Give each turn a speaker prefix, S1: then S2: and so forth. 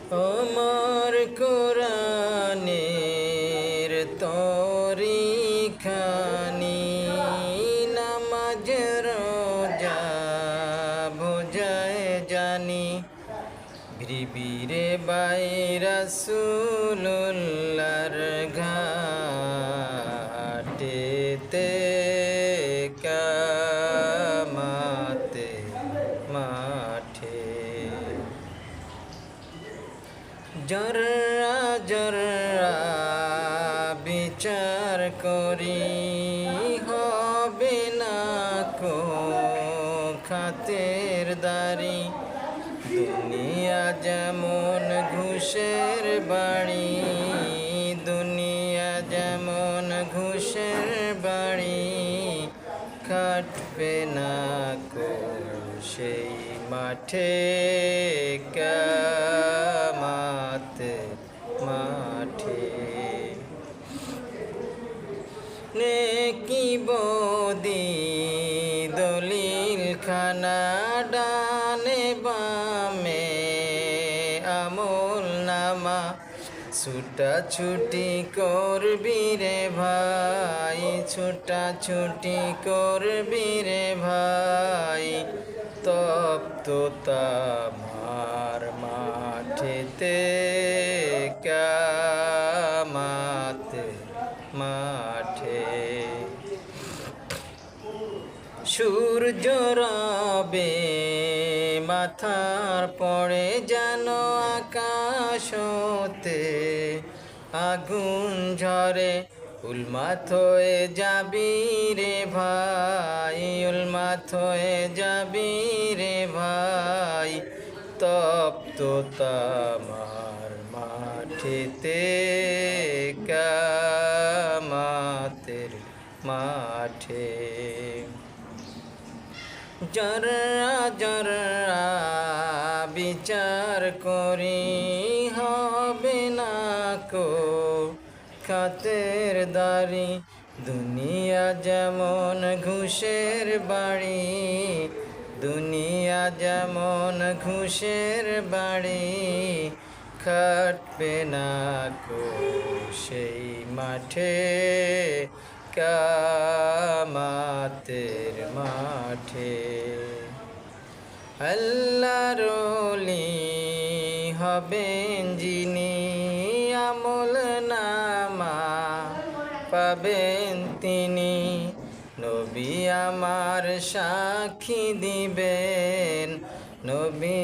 S1: আমার কোরআনের তরিখানি নামাজ রোজা বোঝায় জানি বিবিরে বাই রাসূলুল্লাহর ঘাটেতে কামাতে মাঠে জর্রা জর্রা বিচার করি হবে না কো খাতের দারি দুনিয়া যেমন ঘুষের বাড়ি দুনিয়া যেমন ঘুষের বাড়ি খাটবে না কো সেই মাঠে কামাতে মাঠে নেকি বদি দলিল খানা ডানে বামে আমল নামা ছুটাছুটি করবি রে ভাই ছুটাছুটি করবি রে ভাই তপ্ত তামার মাঠেতে কামাতে মাঠে সূর্য রবে মাথার পড়ে যেন আকাশ হতে আগুন ঝরে উন্মাদ হয়ে যাবি রে ভাই উন্মাদ হয়ে যাবি রে ভাই তপ্ত তামার মাঠেতে কামাতের মাঠে জর্রা জর্রা বিচার করি হবে না কো খাতের দারি দুনিয়া যেমন ঘুষের বাড়ি দুনিয়া যেমন ঘুষের বাড়ি খাটবে না কো সেই মাঠে কামাতের মাঠে আল্লাহর ওলি হবেন যিনি আমল নামা পাবেন তিনি নবী আমার সাক্ষী দিবেন নবী